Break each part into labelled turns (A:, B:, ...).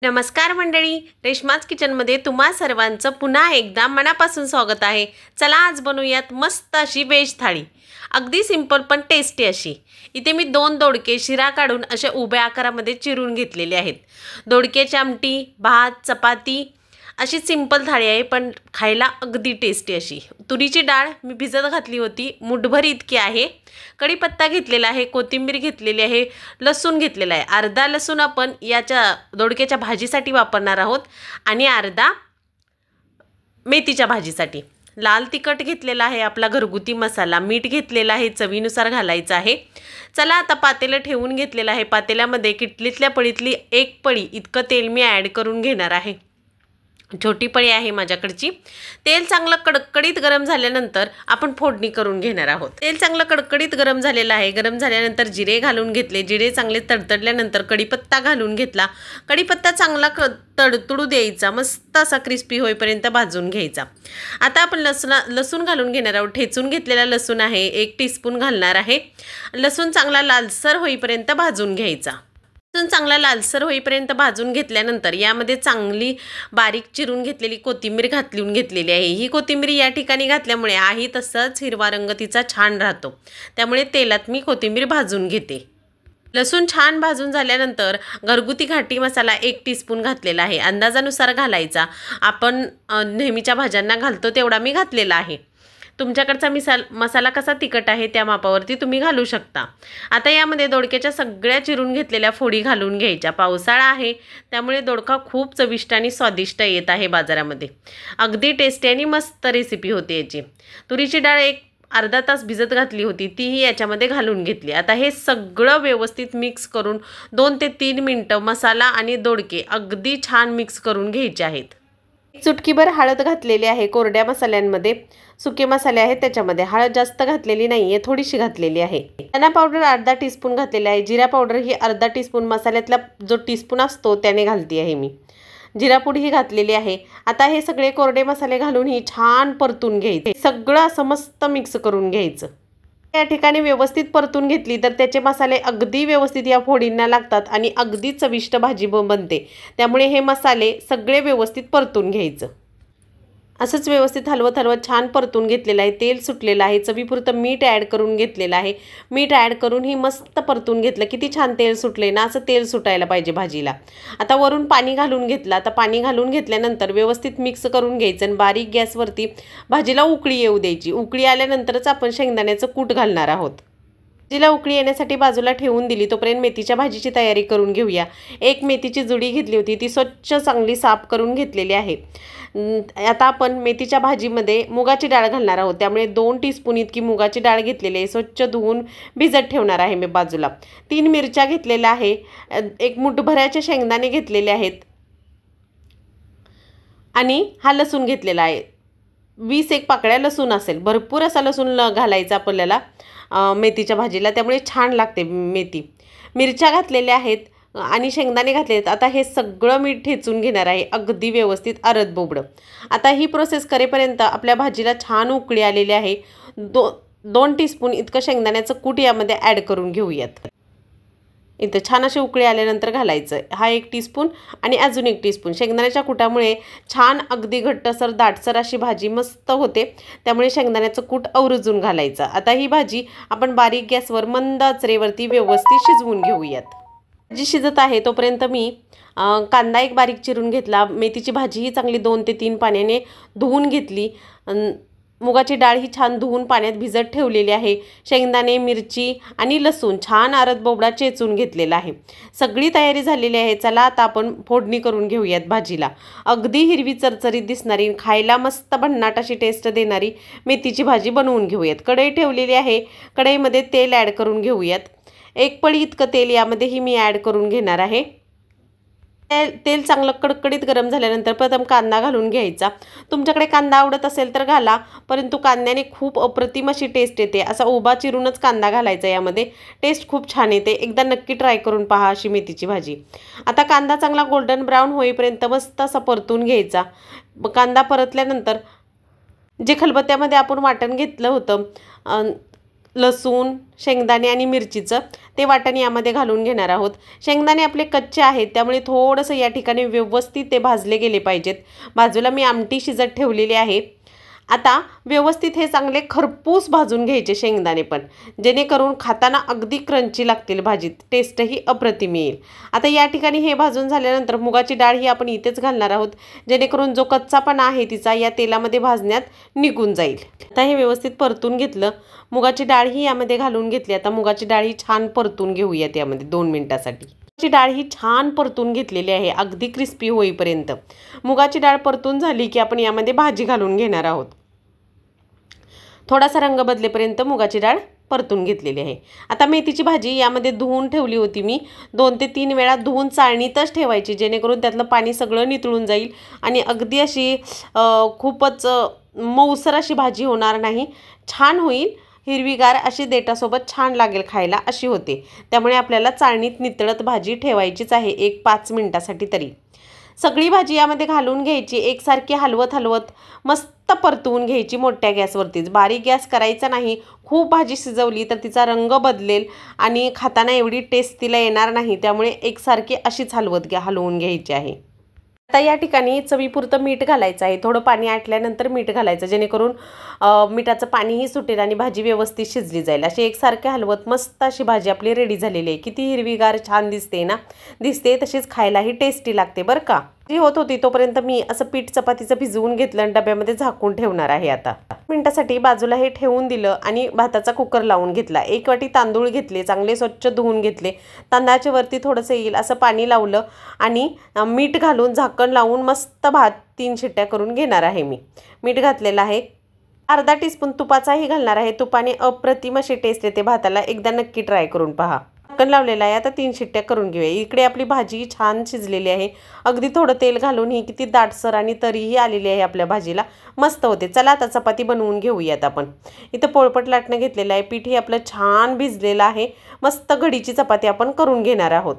A: नमस्कार मंडळी, रेश्माज किचनमध्ये तुम्हा सर्वांचं पुन्हा एकदा मनापासून स्वागत आहे। चला आज बनवूयात मस्त अशी व्हेज थाळी, अगदी सिंपल पण टेस्टी अशी। इथे मी 2 दोडके शिरा काढून अशा उभ्या आकारामध्ये चिरून घेतलेले आहेत। दोडक्याची आमटी, भात, चपाती अशी सिंपल थाळी आहे, पण खायला अगदी टेस्टी अशी। तुरीची डाळ मी भिजत घातली होती, मुठभर इतकी आहे। कढीपत्ता घेतलेला आहे, कोथिंबीर घेतलेली आहे, लसूण घेतलेला आहे। अर्धा लसूण आपण याच्या दोडक्याच्या भाजीसाठी वापरणार आहोत आणि अर्धा मेथीच्या भाजीसाठी। लाल तिखट घेतलेला आहे, आपला घरगुती मसाला, मीठ घेतलेला आहे, चवीनुसार घालायचं आहे। चला आता पातेलं ठेवून घेतलेलं आहे। पातेल्यामध्ये किटलीतल्या पळीतली 1 पळी इतकं तेल मी ॲड करून घेणार आहे। छोटी पळी आहे माझ्याकडची। तेल चांगलं कडकडीत गरम झाल्यानंतर आपण फोडणी करून घेणार आहोत। तेल चांगलं कडकडीत गरम झालेलं आहे। गरम झाल्यानंतर जिरे घालून घेतले। जिरे चांगले तडतडल्यानंतर कढीपत्ता घालून घेतला। कढीपत्ता चांगला तडतडू द्यायचा, मस्त असा क्रिस्पी होईपर्यंत भाजून घ्यायचा। आता आपण लसूण घालून घेणार आहोत। ठेचून घेतलेला लसूण आहे, 1 टीस्पून घालणार आहे। लसूण चांगला लालसर होईपर्यंत भाजून घ्यायचा। चांगला लालसर होईपर्यंत भाजून घेतल्यानंतर यामध्ये चांगली बारीक चिरून घेतलेली कोथिंबीर घालून घेतलेली आहे। ही कोथिंबीर या ठिकाणी घातल्यामुळे आहे तसाच हिरवा रंग तिचा छान राहतो, त्यामुळे तेलात मी कोथिंबीर भाजून घेते। लसूण छान भाजून झाल्यानंतर घरगुती घाटी मसाला 1 टीस्पून घातलेला आहे। अंदाजानुसार घालायचा, आपण नेहमीच्या भाज्यांना घालतो तेवढा मी घातलेला आहे। तुमच्याकडचा मसाला कसा तिखट आहे त्या मापावरती तुम्ही घालू शकता। आता यामध्ये दोडक्याच्या सगळ्या चिरून घेतलेल्या फोडी घालून घ्यायच्या। पावसाळा आहे त्यामुळे दोडका खूप चविष्ट आणि स्वादिष्ट येत आहे बाजारामध्ये। अगदी टेस्टी आणि मस्त रेसिपी होते याची। तुरीची डाळ अर्धा तास भिजत घातली होती, तीही याच्यामध्ये घालून घेतली। आता हे सगळं व्यवस्थित मिक्स करून 2 ते 3 मिनिटं मसाला आणि दोडके अगदी छान मिक्स करून घ्यायचे आहेत। चुटकीभर हळद घातलेली आहे कोरड्या मसाल्यांमध्ये। सुके मसाले आहेत त्याच्यामध्ये हळद जास्त घातलेली नाही आहे, थोडीशी घातलेली आहे। धना पावडर अर्धा टीस्पून घातलेला आहे। जिरा पावडर ही अर्धा टीस्पून, मसाल्यातला जो टीस्पून असतो त्याने घालते आहे मी। जिरापूड ही घातलेली आहे। आता हे सगळे कोरडे मसाले घालून ही छान परतून घ्यायचे। सगळं असं मस्त मिक्स करून घ्यायचं। या ठिकाणी व्यवस्थित परतून घेतली तर त्याचे मसाले अगदी व्यवस्थित या फोडींना लागतात आणि अगदी चविष्ट भाजी बनते। त्यामुळे हे मसाले सगळे व्यवस्थित परतून घ्यायचं। असंच व्यवस्थित हलवत हलवत छान परतून घेतलेलं आहे। तेल सुटलेलं आहे। चवीपुरतं मीठ ॲड करून घेतलेलं आहे। मीठ ॲड करून ही मस्त परतून घेतलं। किती छान तेल सुटले ना, असं तेल सुटायला पाहिजे भाजीला। आता वरून पाणी घालून घेतलं। आता पाणी घालून घेतल्यानंतर व्यवस्थित मिक्स करून घ्यायचं आणि बारीक गॅसवरती भाजीला उकळी येऊ द्यायची। उकळी आल्यानंतरच आपण शेंगदाण्याचं कूट घालणार आहोत। भाजीला उकळी येण्यासाठी बाजूला ठेवून दिली, तोपर्यंत मेथीच्या भाजीची तयारी करून घेऊया। 1 मेथीची जुडी घेतली होती, ती स्वच्छ चांगली साफ करून घेतलेली आहे। आता आपण मेथीच्या भाजीमध्ये मुगाची डाळ घालणार आहोत, त्यामुळे 2 टीस्पून इतकी मुगाची डाळ घेतलेली आहे। स्वच्छ धुवून भिजत ठेवणार आहे मी बाजूला। 3 मिरच्या घेतलेल्या आहे। 1 मुठभराचे शेंगदाणे घेतलेले आहेत आणि हा लसूण घेतलेला आहे। 20 पाकळ्या लसूण असेल, भरपूर असा लसूण घालायचा आपल्याला मेथीच्या भाजीला, त्यामुळे छान लागते मेथी। मिरच्या घातलेल्या आहेत आणि शेंगदाणे घातले आहेत। आता हे सगळं मीठ ठेचून घेणार आहे अगदी व्यवस्थित अरद बोबडं। आता ही प्रोसेस करेपर्यंत आपल्या भाजीला छान उकळी आलेली आहे। 2 टीस्पून इतकं शेंगदाण्याचं कूट यामध्ये ॲड करून घेऊयात। इथं छान अशी उकळी आल्यानंतर घालायचं। हा 1 टीस्पून आणि अजून 1 टीस्पून। शेंगदाण्याच्या कुटामुळे छान अगदी घट्टसर दाटसर अशी भाजी मस्त होते, त्यामुळे शेंगदाण्याचं कूट आवर्जून घालायचं। आता ही भाजी आपण बारीक गॅसवर मंद आचेवरती व्यवस्थित शिजवून घेऊयात। भाजी शिजत आहे तोपर्यंत मी कांदा 1 बारीक चिरून घेतला। मेथीची भाजी ही चांगली 2 ते 3 पाण्याने धुवून घेतली। मुगाची डाळ ही छान धुवून पाण्यात भिजत ठेवलेली आहे। शेंगदाणे, मिरची आणि लसूण छान अरद बोबडा चेचून घेतलेला आहे। सगळी तयारी झालेली आहे। चला आता आपण फोडणी करून घेऊयात भाजीला। अगदी हिरवी चरचरीत दिसणारी, खायला मस्त भन्नाट अशी टेस्ट देणारी मेथीची भाजी बनवून घेऊयात। कढई ठेवलेली आहे, कढईमध्ये तेल ॲड करून घेऊयात। 1 पळी इतकं तेल यामध्येही मी ॲड करून घेणार आहे। तेल चांगलं कडकडीत गरम झाल्यानंतर प्रथम कांदा घालून घ्यायचा। तुमच्याकडे कांदा आवडत असेल तर घाला, परंतु कांद्याने खूप अप्रतिम अशी टेस्ट येते। असा उभा चिरूनच कांदा घालायचा, यामध्ये टेस्ट खूप छान येते। एकदा नक्की ट्राय करून पहा अशी मेथीची भाजी। आता कांदा चांगला गोल्डन ब्राऊन होईपर्यंत मस्त असा परतून घ्यायचा। कांदा परतल्यानंतर जे खलबत्त्यामध्ये आपण वाटण घेतलं होतं लसूण, शेंगदाणे आणि मिरचीचं ते वाटण यामध्ये घालून घेणार आहोत। शेंगदाणे आपले कच्चे आहेत त्यामुळे थोडंसं या ठिकाणी व्यवस्थित ते भाजले गेले पाहिजेत। बाजूला मी आमटी शिजत ठेवलेली आहे। आता व्यवस्थित हे चांगले खरपूस भाजून घ्यायचे शेंगदाणे पण, जेणेकरून खाताना अगदी क्रंची लागतील भाजीत, टेस्टही अप्रतिम येईल। आता या ठिकाणी हे भाजून झाल्यानंतर मुगाची डाळ ही आपण इथेच घालणार आहोत, जेणेकरून जो कच्चापणा आहे तिचा या तेलामध्ये भाजण्यात निघून जाईल। आता हे व्यवस्थित परतून घेतलं, मुगाची डाळ ही यामध्ये घालून घेतली। आता मुगाची डाळ ही छान परतून घेऊयात यामध्ये 2 मिनिटासाठी। मुगाची डाळ ही छान परतून घेतलेली आहे अगदी क्रिस्पी होईपर्यंत। मुगाची डाळ परतून झाली की आपण यामध्ये भाजी घालून घेणार आहोत। थोडासा रंग बदलेपर्यंत मुगाची डाळ परतून घेतलेली आहे। आता मेथीची भाजी यामध्ये धुवून ठेवली होती मी, 2 ते 3 वेळा धुवून चाळणीतच ठेवायची, जेणेकरून त्यातलं पाणी सगळं नितळून जाईल आणि अगदी अशी खूपच मऊसर अशी भाजी होणार नाही, छान होईल, हिरवीगार अशी देठासोबत छान लागेल खायला अशी होते। त्यामुळे आपल्याला चाळणीत नितळत भाजी ठेवायचीच आहे 1-5 मिनिटासाठी तरी। सगळी भाजी यामध्ये घालून घ्यायची, एकसारखी हलवत हलवत मस्त परतवून घ्यायची मोठ्या गॅसवरतीच, बारीक गॅस करायचा नाही। खूप भाजी शिजवली तर तिचा रंग बदलेल आणि खाताना एवढी टेस्ट तिला येणार नाही, त्यामुळे एकसारखी अशीच हलवून घ्यायची आहे। आता या ठिकाणी चवीपुरतं मीठ घालायचं आहे, थोडं पाणी आटल्यानंतर मीठ घालायचं, जेणेकरून मिठाचं पाणीही सुटेल आणि भाजी व्यवस्थित शिजली जाईल। अशी एकसारखे हलवत मस्त अशी भाजी आपली रेडी झालेली आहे। किती हिरवीगार छान दिसते ना, दिसते तशीच खायलाही टेस्टी लागते बरं का। जी होत होती तोपर्यंत मी असं पीठ चपातीचं भिजवून घेतलं आणि डब्यामध्ये झाकून ठेवणार आहे। आता 5 मिनिटासाठी बाजूला हे ठेवून दिलं आणि भाताचा कुकर लावून घेतला। 1 वाटी तांदूळ घेतले, चांगले स्वच्छ धुवून घेतले, तांदळाच्या वरती थोडंसं येईल असं पाणी लावलं आणि मीठ घालून झाकण लावून मस्त भात 3 शिट्ट्या करून घेणार आहे। मी मीठ घातलेलं आहे, अर्धा टीस्पून तुपाचाही घालणार आहे। तुपाने अप्रतिम अशी टेस्ट येते भाताला, एकदा नक्की ट्राय करून पहा। झाकण लावलेलं आहे, आता 3 शिट्ट्या करून घेऊया। इकडे आपली भाजी छान शिजलेली आहे, अगदी थोडं तेल घालून ही किती दाटसर आणि तरीही आलेली आहे आपल्या भाजीला, मस्त होते। चला आता चपाती बनवून घेऊयात आपण। इथं पोळपट लाटणं घेतलेलं आहे, पीठ ही आपलं छान भिजलेलं आहे, मस्त घडीची चपाती आपण करून घेणार आहोत।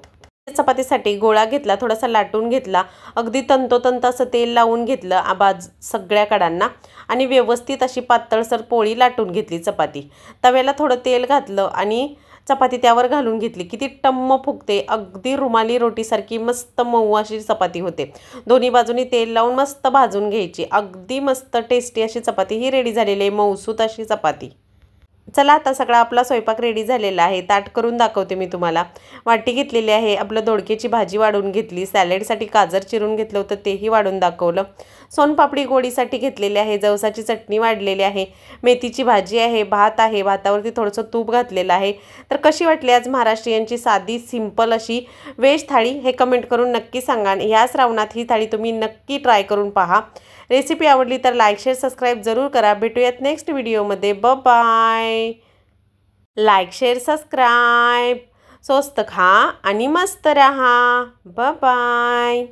A: चपातीसाठी गोळा घेतला, थोडासा लाटून घेतला, अगदी तंतोतंत असं तेल लावून घेतलं सगळ्या कडांना आणि व्यवस्थित अशी पातळसर पोळी लाटून घेतली चपाती। तव्याला थोडं तेल घातलं आणि चपाती त्यावर घालून घेतली, किती टम्म फुगते, अगदी रुमाली रोटीसारखी मस्त मऊ अशी चपाती होते। दोन्ही बाजूनी तेल लावून मस्त भाजून घ्यायची, अगदी मस्त टेस्टी अशी चपाती ही रेडी झालेली आहे, मऊसूत अशी चपाती। चला आता सगळा आपला स्वयंपाक रेडी झालेला आहे, ताट करून दाखवते मी तुम्हाला। वाटी घेतलेली आहे, आपलं दोडक्याची भाजी वाढून घेतली, सॅलेडसाठी गाजर चिरून घेतलं होतं तेही वाढून दाखवलं, सोनपापडी गोडीसाठी घेतलेली आहे, जवसाची चटणी वाढलेली आहे, मेथीची भाजी आहे, भात आहे, भातावरती थोडंसं तूप घातलेलं आहे। तर कशी वाटली आज महाराष्ट्रीयांची साधी सिंपल अशी व्हेज थाळी हे कमेंट करून नक्की सांगा। ह्या श्रावणात ही थाळी तुम्ही नक्की ट्राय करून पहा। रेसिपी आवडली तर लाईक शेअर सबस्क्राईब जरूर करा। भेटूयात नेक्स्ट व्हिडिओमध्ये, बाय। लाईक शेअर सबस्क्राईब, स्वस्त खा आणि मस्त रहा, बाय।